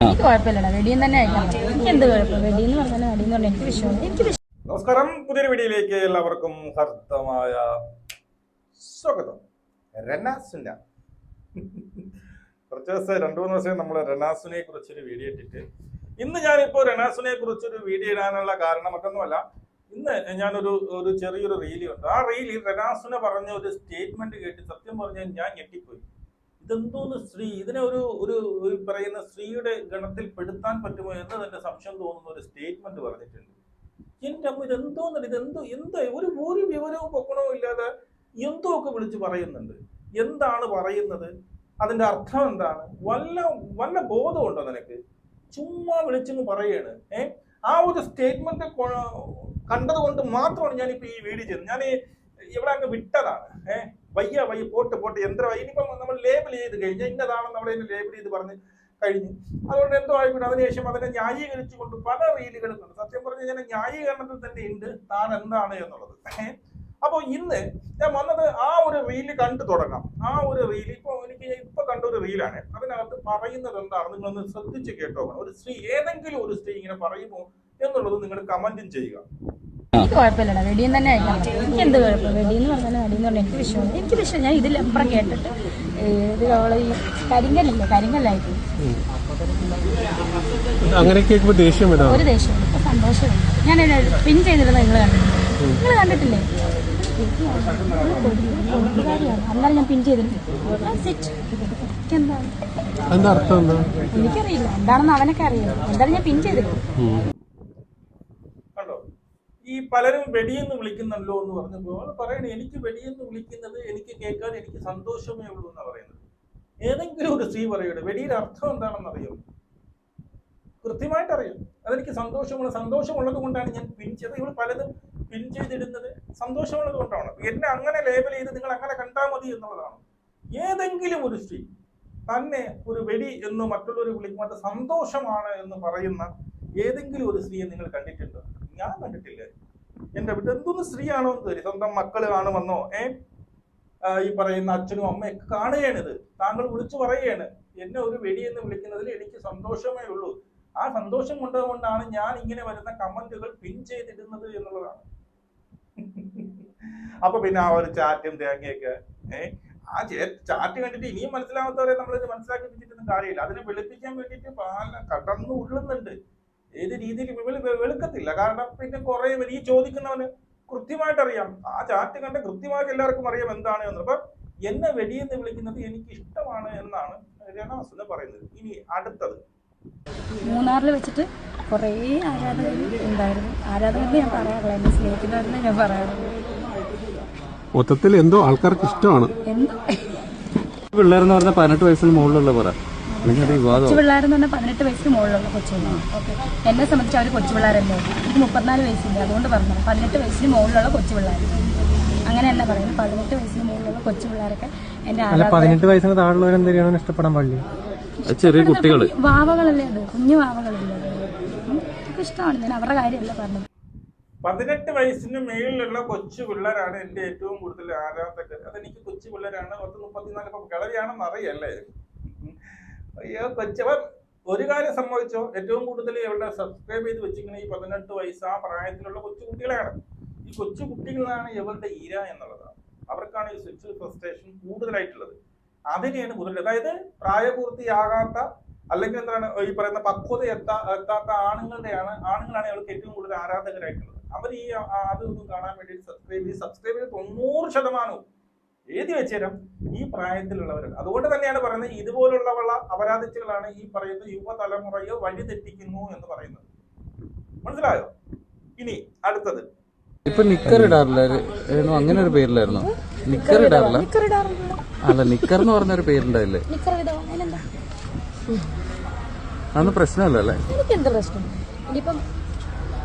എനിക്ക് കുഴപ്പമില്ലടാ, വെടിയും തന്നെ അയക്കാൻ പറ്റും. എനിക്ക് എന്ത് കുഴപ്പം, വെടിയെന്ന് പറഞ്ഞാൽ വെടിയെന്ന് പറഞ്ഞാൽ എനിക്ക് വിഷമം. നമസ്കാരം, പുതിയൊരു വീഡിയോയിലേക്ക് എല്ലാവർക്കും ഹർദ്ദമായ സ്വാഗതം. റനാസുന കുറച്ച് ദിവസം 2-3 ദിവസം നമ്മൾ റനാസുനെ കുറിച്ചൊരു വീഡിയോ ഇട്ടിട്ട്, ഇന്ന് ഞാനിപ്പോൾ റനാസുനെ കുറിച്ചൊരു വീഡിയോ ഇടാനുള്ള കാരണം മറ്റൊന്നുമല്ല. ഇന്ന് ഞാനൊരു ചെറിയൊരു റീലുണ്ട്. ആ റീലിൽ റനാസുന പറഞ്ഞ ഒരു സ്റ്റേറ്റ്മെന്റ് കേട്ട് സത്യം പറഞ്ഞാൽ ഞാൻ ഞെട്ടിപ്പോയി. ഇതെന്തോന്ന് സ്ത്രീ, ഇതിനെ ഒരു പറയുന്ന സ്ത്രീയുടെ ഗണത്തിൽ പെടുത്താൻ പറ്റുമോ എന്ന് തന്നെ സംശയം തോന്നുന്ന ഒരു സ്റ്റേറ്റ്മെന്റ് പറഞ്ഞിട്ടുണ്ട്. എന്റെ അമ്മ, ഇതെന്തോ ഒരു വിവരവും പൊക്കണവും ഇല്ലാതെ എന്തോ ഒക്കെ വിളിച്ച് പറയുന്നുണ്ട്. എന്താണ് പറയുന്നത്, അതിന്റെ അർത്ഥം എന്താണ്, വല്ല ബോധമുണ്ടോ നിനക്ക്? ചുമ്മാ വിളിച്ചെന്ന് പറയാണ്. ആ ഒരു സ്റ്റേറ്റ്മെന്റ് കണ്ടത് കൊണ്ട് മാത്രമാണ് ഞാനിപ്പോ ഈ വീഡിയോ ചെയ്യുന്നത്. ഞാൻ ഇവിടെ അങ്ങ് വിട്ടതാണ്. വയ്യ പോട്ട് യന്ത്രമായി. ഇനിയിപ്പം നമ്മൾ ലേബിൾ ചെയ്ത് കഴിഞ്ഞാൽ ഇന്നതാണെന്ന് നമ്മളെ ലേബിൾ ചെയ്ത് പറഞ്ഞ് കഴിഞ്ഞു. അതുകൊണ്ട് എന്തോ ആയിക്കോട്ടെ. അതിനുശേഷം അതിനെ ന്യായീകരിച്ചുകൊണ്ട് പല റീലുകളും ഉണ്ട്. സത്യം പറഞ്ഞ ഞാൻ ന്യായീകരണത്തിൽ തന്നെ ഉണ്ട് താൻ എന്താണ് എന്നുള്ളത്. അപ്പോൾ ഇന്ന് ഞാൻ വന്നത് ആ ഒരു റീല് കണ്ടു തുടങ്ങാം. ആ ഒരു റീൽ ഇപ്പൊ കണ്ട ഒരു റീലാണ്. അതിനകത്ത് പറയുന്നത് എന്താണ് നിങ്ങളൊന്ന് ശ്രദ്ധിച്ച് കേട്ടോ. ഒരു സ്ത്രീ, ഏതെങ്കിലും ഒരു സ്ത്രീ ഇങ്ങനെ പറയുമോ എന്നുള്ളത് നിങ്ങൾ കമന്റും ചെയ്യുക. എനിക്ക് കുഴപ്പമില്ലടാ, വെടിയും തന്നെ അയക്കാൻ പറ്റും. എനിക്ക് എന്ത് കുഴപ്പം, വെടിയെന്ന് പറഞ്ഞാൽ വെടിയെന്ന് പറഞ്ഞാൽ എനിക്ക് വിഷയം. ഞാൻ ഇതിലപ്പുറം കേട്ടിട്ട് ഇത് അവള് ഈ കരിങ്കല്ലായിട്ട് ഒരു ദേഷ്യം, ഇപ്പൊ സന്തോഷമുണ്ട്. ഞാൻ പിൻ ചെയ്തിരുന്നത് നിങ്ങൾ കണ്ടിട്ടില്ലേ? കൊടുക്കുകാരിയാണ്, അല്ലാതെ ഞാൻ പിൻ ചെയ്തിട്ടുണ്ട്. എനിക്കറിയില്ല എന്താണെന്ന് അവനൊക്കെ അറിയാം. എന്തായാലും ഞാൻ പിൻ ചെയ്തിട്ടുണ്ട്. ഈ പലരും വെടിയെന്ന് വിളിക്കുന്നല്ലോ എന്ന് പറഞ്ഞപ്പോൾ പറയണേ, എനിക്ക് വെടിയെന്ന് വിളിക്കുന്നത് എനിക്ക് കേൾക്കാൻ എനിക്ക് സന്തോഷമേ ഉള്ളൂ എന്നാ പറയുന്നത്. ഏതെങ്കിലും ഒരു സ്ത്രീ പറയട്ടെ, വെടിയുടെ അർത്ഥം എന്താണെന്ന് അറിയാം, കൃത്യമായിട്ട് അറിയാം. അതെനിക്ക് സന്തോഷമുള്ളത് കൊണ്ടാണ് ഞാൻ പിൻ ചെയ്തത്. ഇവൾ പലതും പിൻ ചെയ്തിടുന്നത് സന്തോഷമുള്ളത് കൊണ്ടാണ്. എന്നെ അങ്ങനെ ലേബൽ ചെയ്ത് നിങ്ങൾ അങ്ങനെ കണ്ടാൽ മതി എന്നുള്ളതാണ്. ഏതെങ്കിലും ഒരു സ്ത്രീ തന്നെ ഒരു വെടി എന്ന് മറ്റുള്ളവർ വിളിക്കുമ്പോൾ അത് സന്തോഷമാണ് എന്ന് പറയുന്ന ഏതെങ്കിലും ഒരു സ്ത്രീയെ നിങ്ങൾ കണ്ടിട്ടുണ്ടോ? ഞാൻ കണ്ടിട്ടില്ല. എന്റെ വീട്ടിൽ എന്തൊന്നും സ്ത്രീയാണോ എന്ന് തരും, സ്വന്തം മക്കള് കാണുമെന്നോ ഈ പറയുന്ന അച്ഛനും അമ്മയൊക്കെ കാണുകയാണിത്. താങ്കൾ വിളിച്ചു പറയുകയാണ്, എന്നെ ഒരു വെടി എന്ന് വിളിക്കുന്നതിൽ എനിക്ക് സന്തോഷമേ ഉള്ളൂ. ആ സന്തോഷം കൊണ്ടുകൊണ്ടാണ് ഞാൻ ഇങ്ങനെ വരുന്ന കമന്റുകൾ പിൻ ചെയ്തിടുന്നത് എന്നുള്ളതാണ്. അപ്പൊ പിന്നെ ആ ഒരു ചാറ്റും തേങ്ങയൊക്കെ ആ ചാറ്റ് കണ്ടിട്ട് ഇനിയും മനസ്സിലാവാത്തവരെ നമ്മളിത് മനസ്സിലാക്കിപ്പിച്ചിട്ടൊന്നും കാര്യമില്ല. അതിനെ വെളുപ്പിക്കാൻ വേണ്ടിയിട്ട് കടന്നു ഉള്ളുന്നുണ്ട്. ഏത് രീതിയിൽ വെളുക്കത്തില്ല. കാരണം പിന്നെ കുറെ ഈ ചോദിക്കുന്നവന് കൃത്യമായിട്ട് അറിയാം. ആ ചാറ്റ് കണ്ട കൃത്യമായിട്ട് എല്ലാവർക്കും അറിയാം എന്താണ് എന്ന്. അപ്പൊ എന്നെ വെടിയെന്ന് വിളിക്കുന്നത് എനിക്ക് ഇഷ്ടമാണ് എന്നാണ് റനാസുന പറയുന്നത്. ഇനി അടുത്തത്, മൂന്നാറിൽ വെച്ചിട്ട് കുറേ ആരാധകർ ഉണ്ടായിരുന്നു. ആരാധകരുടെ ഞാൻ പറയാറില്ല, എന്നെ സ്നേഹിക്കുന്നവരെന്ന് ഞാൻ പറയാറുള്ളൂ. മൊത്തത്തിൽ എന്തോ ആൾക്കാർക്ക് ഇഷ്ടമാണ്. പിള്ളേരെന്ന് പറഞ്ഞാൽ 18 വയസ്സിന് മുകളിലുള്ള പറ കൊച്ചു പിള്ളേരെന്ന് പറഞ്ഞാൽ 18 വയസ്സിന് മുകളിലുള്ള കൊച്ചു പിള്ളേർ. ഓക്കെ, എന്നെ സംബന്ധിച്ച് അവർ കൊച്ചു പിള്ളേരല്ലേ. എനിക്ക് 34 വയസ്സില്ല, അതുകൊണ്ട് പറഞ്ഞത് 18 വയസ്സിന് മുകളിലുള്ള കൊച്ചു പിള്ളേർ. അങ്ങനെ തന്നെ പറയുന്നത്. 18 വയസ്സിന് മുകളിലുള്ള കൊച്ചു പിള്ളേരൊക്കെ എന്റെ 18 വയസ്സിന് താഴെയുള്ളവരെന്തെങ്കിലും ഇഷ്ടപ്പെടാൻ പാടില്ല. ചെറിയ കുട്ടികള്, വാവകളല്ലേ, അത് കുഞ്ഞു വാവകളല്ലേ. എനിക്ക് ഇഷ്ടമാണ്. ഞാൻ അവരുടെ കാര്യമല്ല പറഞ്ഞത്. 18 വയസ്സിന് മേളിലുള്ള കൊച്ചു പിള്ളേരാണ് എന്റെ ഏറ്റവും കൂടുതൽ ആരാധകർ. അതെനിക്ക് കൊച്ചു പിള്ളേരാണ്. 34 കിളവിയാണെന്ന് അറിയല്ലേ. അയ്യോ കൊച്ചവൻ. ഒരു കാര്യം സംഭവിച്ചോ, ഏറ്റവും കൂടുതൽ ഇവരുടെ സബ്സ്ക്രൈബ് ചെയ്ത് വെച്ചിരിക്കുന്ന ഈ 18 വയസ്സ് ആ പ്രായത്തിലുള്ള കൊച്ചു കുട്ടികളാണ്. ഈ കൊച്ചു കുട്ടികളാണ് ഇവരുടെ ഇര എന്നുള്ളതാണ്. അവർക്കാണ് ഈ സെക്സ്വൽ ഫ്രസ്ട്രേഷൻ കൂടുതലായിട്ടുള്ളത്. അതിനെയാണ് കൂടുതൽ, അതായത് പ്രായപൂർത്തിയാകാത്ത അല്ലെങ്കിൽ എന്താണ് ഈ പറയുന്ന പക്വത എത്താത്ത ആണുങ്ങളാണ് ഇവർക്ക് ഏറ്റവും കൂടുതൽ ആരാധകരായിട്ടുള്ളത്. അവർ ഈ അതൊന്നും കാണാൻ വേണ്ടി സബ്സ്ക്രൈബ് ചെയ്ത് 90% എഴുതി വെച്ചേരം ഈ പ്രായത്തിലുള്ളവരാണ്. അതുകൊണ്ട് തന്നെയാണ് പറയുന്നത്, ഇതുപോലുള്ള അപരാധിച്ചുകളാണ് ഈ പറയുന്ന യുവതലമുറയെ വഴിതെറ്റിക്കുന്നു എന്ന് പറയുന്നത്. മനസ്സിലായോ? ഇനി അടുത്തത്, ഇപ്പൊ നിക്കർ ഇടാറില്ലായിരുന്നു, അങ്ങനെ ഒരു പേരിലായിരുന്നു. നിക്കർ ഇടാറില്ല, അല്ല നിക്കർ എന്ന് പറഞ്ഞൊരു പേരുണ്ടായില്ലേ? അതൊന്നും പ്രശ്നമല്ലേ? എനിക്ക് എന്ത് പ്രശ്നം? ഇനിയിപ്പം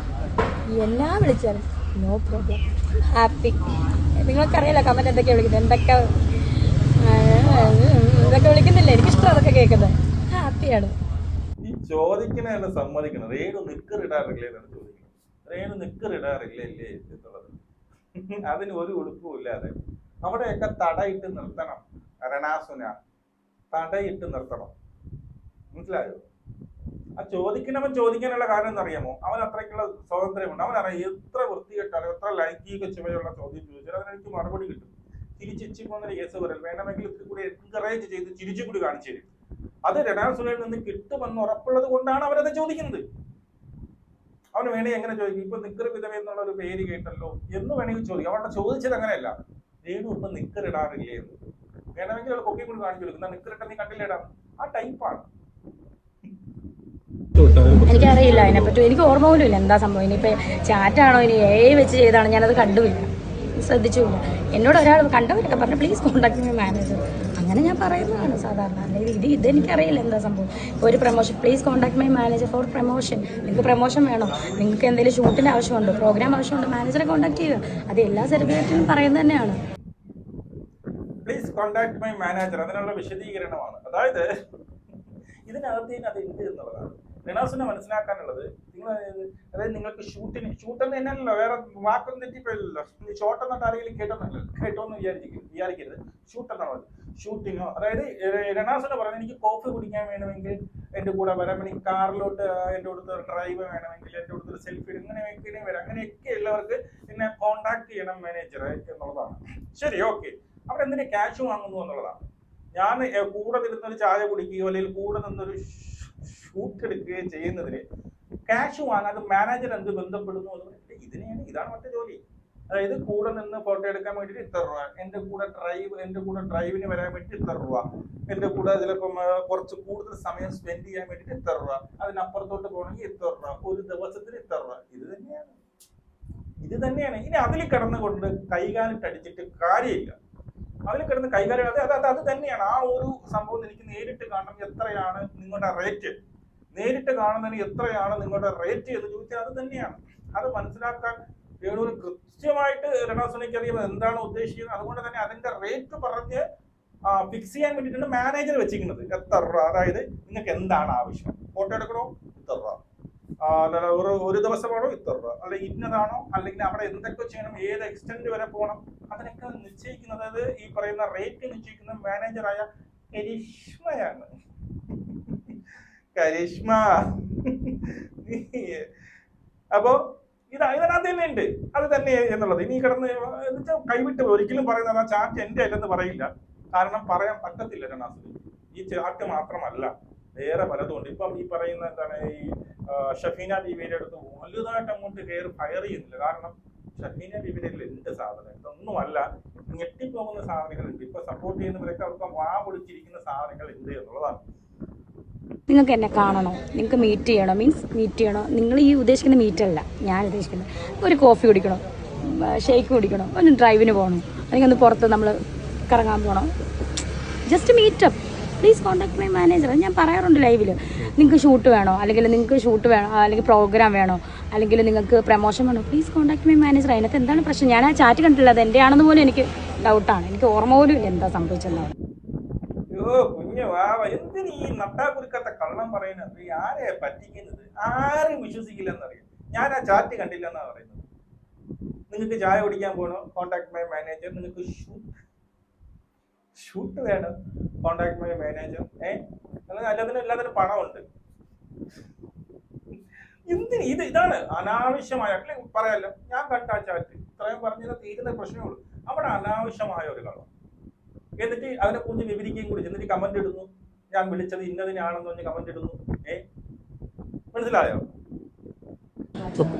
എല്ലാം വിളിച്ചാലും നോ പ്രോബ്ലം, ഹാപ്പി. നിങ്ങൾക്കറിയാലോ കമന്റ് എന്തൊക്കെയാ വിളിക്കുന്നത്, ഇതൊക്കെ വിളിക്കുന്നില്ല. എനിക്കിഷ്ടം അതൊക്കെ കേൾക്കുന്നത്. ഹാപ്പിയാണ്. ഈ ചോദിക്കണ സമ്മതിക്കണം. രേണു നിക്കർ ഇടാറില്ലേ എന്നാണ് ചോദിക്കുന്നത്. രേണു നിക്കർ ഇടാറില്ലേ എന്നുള്ളത്. അതിന് ഒരു ഉടുപ്പും ഇല്ലാതെ അവിടെയൊക്കെ തടയിട്ട് നിർത്തണം. റനാസുന തടയിട്ട് നിർത്തണം. മനസ്സിലായോ? ആ ചോദിക്കണവൻ ചോദിക്കാനുള്ള കാരണം എന്നറിയാമോ? അവൻ അത്രയ്ക്കുള്ള സ്വാതന്ത്ര്യമുണ്ട്. അവനറിയാം എത്ര വൃത്തികെട്ടാലും എത്ര ലൈംഗിക ചുവയുള്ള ചോദ്യം ചോദിച്ചാൽ അതിനെനിക്ക് മറുപടി കിട്ടും. ചിരിച്ചിച്ച് പോകുന്നൊരു കേസ് വരൽ വേണമെങ്കിൽ ഇത്തിരി കൂടി എൻകറേജ് ചെയ്ത് ചിരിച്ചുകൂടി കാണിച്ചു തരും. അത് രണാസുനയിൽ നിന്ന് കിട്ടുമെന്ന് ഉറപ്പുള്ളത് കൊണ്ടാണ് അവരത് ചോദിക്കുന്നത്. അവന് വേണമെങ്കിൽ എങ്ങനെ ചോദിക്കും? ഇപ്പൊ നിക്കർ വിധവ എന്നുള്ള ഒരു പേര് കേട്ടല്ലോ എന്ന് വേണമെങ്കിൽ ചോദിക്കും. അവളുടെ ചോദിച്ചത് അങ്ങനെയല്ല, രേണു ഇപ്പൊ നിക്കർ ഇടാറില്ലേ എന്ന്. വേണമെങ്കിൽ അവൾ പൊക്കി കൂടി കാണിച്ചു കൊടുക്കുന്ന നിക്കറിട്ട് നീ കണ്ടില്ലേടാ, ആ ടൈപ്പാണ്. എനിക്കറിയില്ല അതിനെപ്പറ്റി, എനിക്ക് ഓർമ്മ പോലും ഇല്ല എന്താ സംഭവം. ഇനിയിപ്പോ ചാറ്റാണോ ഇനി വെച്ച് ചെയ്താണോ ഞാനത് കണ്ടുമില്ല, ശ്രദ്ധിച്ചില്ല. എന്നോട് ഒരാൾ കണ്ടവരൊക്കെ പറഞ്ഞു പ്ലീസ് കോൺടാക്ട് മൈ മാനേജർ, അങ്ങനെ ഞാൻ പറയുന്നതാണ് സാധാരണ. അല്ലെങ്കിൽ ഇതെനിക്കറിയില്ല എന്താ സംഭവം. ഇപ്പോൾ ഒരു promotion please contact my manager four promotion. നിങ്ങൾക്ക് പ്രൊമോഷൻ വേണോ, നിങ്ങൾക്ക് എന്തെങ്കിലും ഷൂട്ടിൻ്റെ ആവശ്യമുണ്ട്, പ്രോഗ്രാം ആവശ്യമുണ്ട്, മാനേജറെ കോൺടാക്ട് ചെയ്യുക. അത് എല്ലാ സെലിബ്രിറ്റിയും പറയുന്നത് തന്നെയാണ്. പ്ലീസ് കോൺടാക്ട് മൈ മാനേജർ, അതിനുള്ള വിശദീകരണമാണ്. അതായത് ഇതിനകത്ത് അത് എന്ത് എന്നുള്ളതാണ് റിനാസിനെ മനസ്സിലാക്കാനുള്ളത്. അതായത് നിങ്ങൾക്ക് ഷൂട്ടെന്ന് തന്നെയല്ലോ, വേറെ വാക്കൊന്നും തെറ്റിപ്പോയില്ലല്ലോ. ഷോട്ട് എന്നിട്ട് ആരെങ്കിലും കേട്ടോന്ന് വിചാരിക്കരുത്. ഷൂട്ട് എന്നാണ് ഷൂട്ടിങ്ങോ. അതായത് റിനാസിനെ പറഞ്ഞത് എനിക്ക് കോഫി കുടിക്കാൻ വേണമെങ്കിൽ എൻ്റെ കൂടെ വരാം, എനിക്ക് കാറിലോട്ട് എൻ്റെ അടുത്ത് ഡ്രൈവ് വേണമെങ്കിൽ എൻ്റെ അടുത്ത് സെൽഫി ഇങ്ങനെയൊക്കെ വരാം. അങ്ങനെയൊക്കെ ഉള്ളവർക്ക് എന്നെ കോൺടാക്ട് ചെയ്യണം മാനേജറെ എന്നുള്ളതാണ്. ശരി, ഓക്കെ. അവിടെ എന്തിനാ ക്യാഷ് വാങ്ങുന്നു എന്നുള്ളതാണ്. ഞാൻ കൂടെ നിന്നൊരു ചായ കുടിക്കുകയോ അല്ലെങ്കിൽ കൂടെ നിന്നൊരു ഷൂട്ട് എടുക്കുകയോ ചെയ്യുന്നതിന് ക്യാഷ് വാങ്ങാതെ മാനേജർ എന്ത് ബന്ധപ്പെടുന്നു എന്ന് പറഞ്ഞിട്ട് ഇതാണ് മറ്റേ ജോലി. അതായത് കൂടെ നിന്ന് ഫോട്ടോ എടുക്കാൻ വേണ്ടിയിട്ട് ഇത്ര രൂപ, എൻ്റെ കൂടെ ഡ്രൈവിന് വരാൻ വേണ്ടിയിട്ട് ഇത്ര രൂപ, എൻ്റെ കൂടെ ചിലപ്പം കുറച്ച് കൂടുതൽ സമയം സ്പെൻഡ് ചെയ്യാൻ വേണ്ടിയിട്ട് ഇത്ര രൂപ, അതിനപ്പുറത്തോട്ട് പോകണമെങ്കിൽ ഇത്ര രൂപ, ഒരു ദിവസത്തിന് ഇത്ര രൂപ. ഇത് തന്നെയാണ്. ഇനി അതിൽ കിടന്നുകൊണ്ട് കൈകാലിട്ടടിച്ചിട്ട് കാര്യമില്ല. അതിൽ കിടന്ന് കൈകാര്യം അത് തന്നെയാണ്. ആ ഒരു സംഭവം എനിക്ക് നേരിട്ട് കാണണം, എത്രയാണ് നിങ്ങളുടെ റേറ്റ്, നേരിട്ട് കാണുന്നതിന് എത്രയാണ് നിങ്ങളുടെ റേറ്റ് എന്ന് ചോദിച്ചാൽ അത് തന്നെയാണ്. അത് മനസ്സിലാക്കാൻ രേണുവിന് കൃത്യമായിട്ട് രണാസുനയ്ക്ക് അറിയാം എന്താണ് ഉദ്ദേശിക്കുന്നത്. അതുകൊണ്ട് തന്നെ അതിന്റെ റേറ്റ് പറഞ്ഞ് ഫിക്സ് ചെയ്യാൻ വേണ്ടിയിട്ടാണ് മാനേജർ വെച്ചിരിക്കുന്നത്. എത്ര രൂപ, അതായത് നിങ്ങൾക്ക് എന്താണ് ആവശ്യം, ഫോട്ടോ എടുക്കണോ ഇത്ര രൂപ, ഒരു ദിവസമാണോ ഇത്ര രൂപ, അല്ലെങ്കിൽ ഇന്നതാണോ, അല്ലെങ്കിൽ അവിടെ എന്തൊക്കെ ചെയ്യണം, ഏത് എക്സ്റ്റെന്റ് വരെ പോകണം, അതിനൊക്കെ നിശ്ചയിക്കുന്നത്, അതായത് ഈ പറയുന്ന റേറ്റ് നിശ്ചയിക്കുന്ന മാനേജറായ കരിഷ്മയാണ്. കരിഷ്മ. അപ്പോ ഇതിനകത്ത് തന്നെ ഉണ്ട്, അത് തന്നെ എന്നുള്ളത്. ഇനി കിടന്ന് എന്നുവെച്ചാൽ കൈവിട്ട് ഒരിക്കലും പറയുന്നത് ആ ചാറ്റ് എന്റെ അല്ലെന്ന് പറയില്ല. കാരണം പറയാൻ പറ്റത്തില്ല രണാസുന്. ഈ ചാറ്റ് മാത്രമല്ല വേറെ പലതും. ഇപ്പം ഈ പറയുന്ന എന്താണ്, ഈ ഷഫീന ബീവിയുടെ അടുത്ത് വലുതായിട്ട് അങ്ങോട്ട് കയറി ഫയർ ചെയ്യുന്നില്ല. കാരണം ഷഫീന ബീവിയുടെ എന്ത് സാധനം, ഇതൊന്നുമല്ല, ഞെട്ടിപ്പോകുന്ന സാധനങ്ങളുണ്ട്. ഇപ്പൊ സപ്പോർട്ട് ചെയ്യുന്നവരൊക്കെ അവർക്ക് വാ പൊളിച്ചിരിക്കുന്ന സാധനങ്ങൾ ഉണ്ട് എന്നുള്ളതാണ്. നിങ്ങൾക്ക് എന്നെ കാണണോ, നിങ്ങൾക്ക് മീറ്റ് ചെയ്യണോ, മീറ്റ് ചെയ്യണോ, നിങ്ങൾ ഈ ഉദ്ദേശിക്കുന്ന മീറ്റല്ല ഞാൻ ഉദ്ദേശിക്കുന്നത്. ഒരു കോഫി കുടിക്കണോ, ഷേക്ക് കുടിക്കണോ, ഒരു ഡ്രൈവിന് പോകണോ, അല്ലെങ്കിൽ ഒന്ന് പുറത്ത് നമ്മൾ കറങ്ങാൻ പോകണോ, just meetup, please contact my manager. ഞാൻ പറയാറുണ്ട് ലൈവിൽ. നിങ്ങൾക്ക് ഷൂട്ട് വേണോ, അല്ലെങ്കിൽ പ്രോഗ്രാം വേണോ, അല്ലെങ്കിൽ നിങ്ങൾക്ക് പ്രമോഷൻ വേണോ, പ്ലീസ് കോൺടാക്ട് മൈ മാനേജർ. അതിനകത്ത് എന്താണ് പ്രശ്നം? ഞാൻ ആ ചാറ്റ് കണ്ടില്ല, അത് എൻ്റെ ആണെന്ന് പോലും എനിക്ക് ഡൗട്ടാണ്. എനിക്ക് ഓർമ്മ പോലും ഇല്ല എന്താ സംഭവിച്ചെന്നാണ്. കുഞ്ഞു വാവ, എന്തിനീ നട്ടാക്കുരുക്കാത്ത കള്ളം പറയുന്നത്? ആരെയാ പറ്റിക്കുന്നത്? ആരും വിശ്വസിക്കില്ലെന്നറിയാം. ഞാൻ ആ ചാറ്റ് കണ്ടില്ല എന്നാ പറയുന്നത്. നിങ്ങൾക്ക് ചായ കുടിക്കാൻ പോകണോ, കോൺടാക്ട് മൈ മാനേജർ. നിങ്ങൾക്ക് ഷൂട്ട് വേണം, കോൺടാക്ട് മൈ മാനേജർ. എല്ലാത്തിനും പണമുണ്ട്. എന്തിന് ഇതാണ് അനാവശ്യമായ, അല്ലെ പറയാലോ, ഞാൻ കണ്ട ആ ചാറ്റ് ഇത്രയും പറഞ്ഞത് തീരുന്ന പ്രശ്നമേ ഉള്ളൂ. അവിടെ അനാവശ്യമായ ഒരു കള്ളം. എന്നിട്ട് അതിനെ കുറിച്ച് വിവരിക്കുകയും കൂടി, എന്നിട്ട് കമന്റ് ഇടുന്നു, ഞാൻ വിളിച്ചത് ഇന്നതിനാണെന്ന് പറഞ്ഞ് കമന്റ് ഇടുന്നു. മനസ്സിലായോ?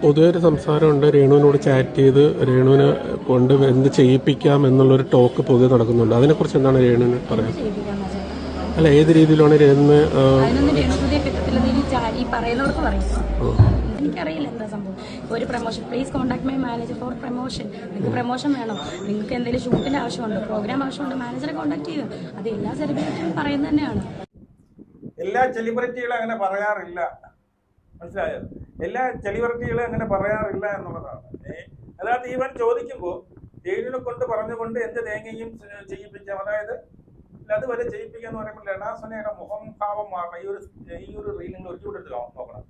പൊതുവെ ഒരു സംസാരമുണ്ട്, രേണുവിനോട് ചാറ്റ് ചെയ്ത് രേണുവിനെ കൊണ്ട് എന്ത് ചെയ്യിപ്പിക്കാം എന്നുള്ളൊരു ടോക്ക് പൊതുവെ നടക്കുന്നുണ്ട്. അതിനെക്കുറിച്ച് എന്താണ് രേണുവിന് പറയാം? അല്ല, ഏത് രീതിയിലാണ് രേണുവിനെ എനിക്കറിയില്ല എന്താ സംഭവം. ഒരു promotion please contact my manager four promotion. നിങ്ങൾക്ക് പ്രൊമോഷൻ വേണോ, നിങ്ങൾക്ക് എന്തെങ്കിലും ഷൂട്ടിൻ്റെ ആവശ്യമുണ്ട്, പ്രോഗ്രാം ആവശ്യമുണ്ട്, മാനേജറെ കോൺടാക്ട് ചെയ്യുക. അത് എല്ലാ സെലിബ്രിറ്റിയും പറയുന്നത് തന്നെയാണ്. എല്ലാ സെലിബ്രിറ്റികളും അങ്ങനെ പറയാറില്ല, മനസ്സിലായോ? എല്ലാ സെലിബ്രിറ്റികളും അങ്ങനെ പറയാറില്ല എന്നുള്ളതാണ്. അതായത് ഇവൻ ചോദിക്കുമ്പോൾ ജയിലിനെ കൊണ്ട് പറഞ്ഞുകൊണ്ട് എന്ത് തേങ്ങയും ചെയ്യിപ്പിക്കാം, അതായത് അതുവരെ ചെയ്യിപ്പിക്കാന്ന് പറയുമ്പോൾ രണാസുനയുടെ മുഖം ഭാവം മാറണം. ഈ ഒരു റീൽ നിങ്ങൾ ഒരിക്കലും എടുത്ത് നോക്കണം.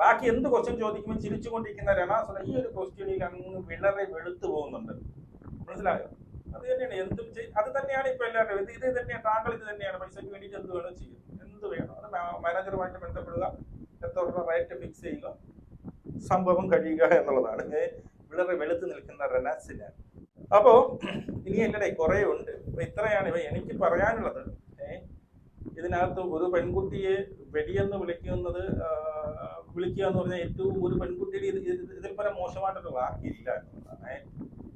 ബാക്കി എന്ത് ക്വസ്റ്റ്യൻ ചോദിക്കുമ്പോൾ ചിരിച്ചുകൊണ്ടിരിക്കുന്ന രണാസുന ഈ ഒരു ക്വസ്റ്റ്യനിൽ അങ്ങ് വിളറെ വെളുത്തു പോകുന്നുണ്ട്. മനസ്സിലായോ? അത് തന്നെയാണ് അത് തന്നെയാണ് ഇപ്പൊ എല്ലാവരും. ഇത് തന്നെയാണ്, താങ്കൾ ഇത് തന്നെയാണ്. പൈസയ്ക്ക് വേണ്ടിയിട്ട് എന്ത് വേണം ചെയ്യും, എന്ത് വേണം, അത് മാനേജറുമായിട്ട് ബന്ധപ്പെടുക, എത്ര റേറ്റ് ഫിക്സ് ചെയ്യുക, സംഭവം കഴിയുക എന്നുള്ളതാണ് വളരെ വെളുത്ത് നിൽക്കുന്ന റനാസിന്. അപ്പോ ഇനി എൻ്റെ കുറെ ഉണ്ട്. അപ്പൊ ഇത്രയാണ് എനിക്ക് പറയാനുള്ളത്. ഇതിനകത്ത് ഒരു പെൺകുട്ടിയെ വെടിയെന്ന് വിളിക്കുക എന്ന് പറഞ്ഞാൽ ഏറ്റവും ഒരു പെൺകുട്ടിയുടെ ഇതിൽ പല മോശമായിട്ടൊരു വാക്കില്ല എന്നുള്ളതാണ്.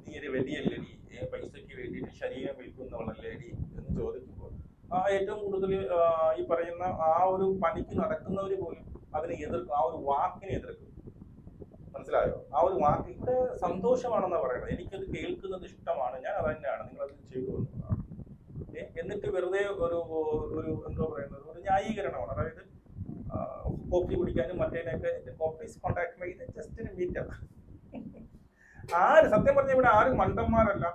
നീ ഒരു വെടിയല്ലേടി, പൈസയ്ക്ക് വേണ്ടിയിട്ട് ശരീരം വിൽക്കുന്നവളല്ലേടി എന്ന് ചോദിക്കുമ്പോൾ ഏറ്റവും കൂടുതൽ ഈ പറയുന്ന ആ ഒരു പണിക്ക് നടക്കുന്നവർ പോലും അതിനെ എതിർക്കും, ആ ഒരു വാക്കിനെ എതിർക്കും. മനസ്സിലായോ? ആ ഒരു വാക്ക് ഇവിടെ സന്തോഷമാണെന്നാണ് പറയുന്നത്. എനിക്കത് കേൾക്കുന്നത് ഇഷ്ടമാണ്, ഞാൻ അത് തന്നെയാണ്, നിങ്ങളത് ചെയ്തു എന്നുള്ളതാണ്. എന്നിട്ട് വെറുതെ ഒരു എന്താ പറയുന്നത്, ഒരു ന്യായീകരണമാണ്. അതായത് കോപ്പി കുടിക്കാനും മറ്റേനൊക്കെ കോപ്പീസ് കോണ്ടാക്ട് ചെയ്ത് ജസ്റ്റ് മീറ്റർ. സത്യം പറഞ്ഞ ഇവിടെ ആരും മണ്ടന്മാരല്ല,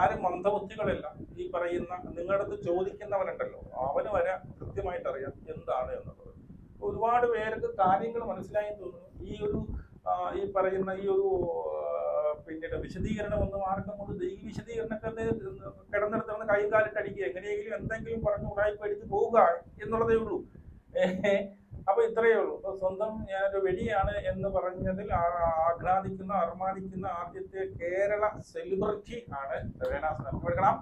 ആരും മന്ദബുദ്ധികളല്ല. ഈ പറയുന്ന നിങ്ങളുടെ അടുത്ത് ചോദിക്കുന്നവനുണ്ടല്ലോ, അവന് വരെ കൃത്യമായിട്ട് അറിയാം എന്താണ് എന്നുള്ളത്. ഒരുപാട് പേർക്ക് കാര്യങ്ങൾ മനസ്സിലായി തോന്നുന്നു. ഈ പറയുന്ന ഈ ഒരു പിന്നീട് വിശദീകരണം ഒന്നും ആർക്കും കൊണ്ട് ഈ വിശദീകരണത്തെ കിടന്നെടുത്ത് കൈയും കാലിട്ട് അടിക്കുക, എങ്ങനെയെങ്കിലും എന്തെങ്കിലും പറഞ്ഞ് ഉടായ്പ അടിച്ച് പോവുക എന്നുള്ളതേ ഉള്ളൂ. അപ്പൊ ഇത്രയേ ഉള്ളൂ. സ്വന്തം ഞാനൊരു വെടിയാണ് എന്ന് പറഞ്ഞതിൽ അർമാദിക്കുന്ന ആദ്യത്തെ കേരള സെലിബ്രിറ്റി ആണ് റനാസ്. നമുക്ക് എടുക്കണം.